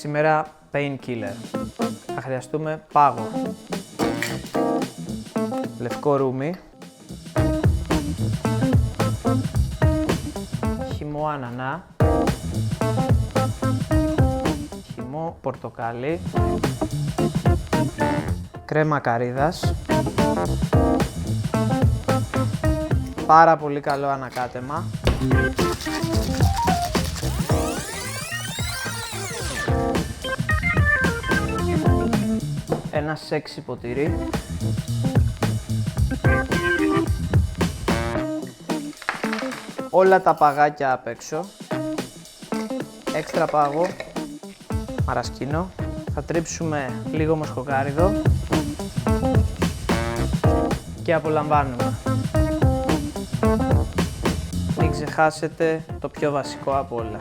σήμερα painkiller. Θα χρειαστούμε πάγο, λευκό ρούμι, χυμό ανανά, χυμό πορτοκάλι, κρέμα καρύδας, πάρα πολύ καλό ανακάτεμα, ένα σεξι ποτήρι, όλα τα παγάκια απ' έξω, έξτρα πάγο, μαρασκίνο, θα τρίψουμε λίγο μοσχοκάριδο και απολαμβάνουμε. Μην ξεχάσετε το πιο βασικό απ' όλα.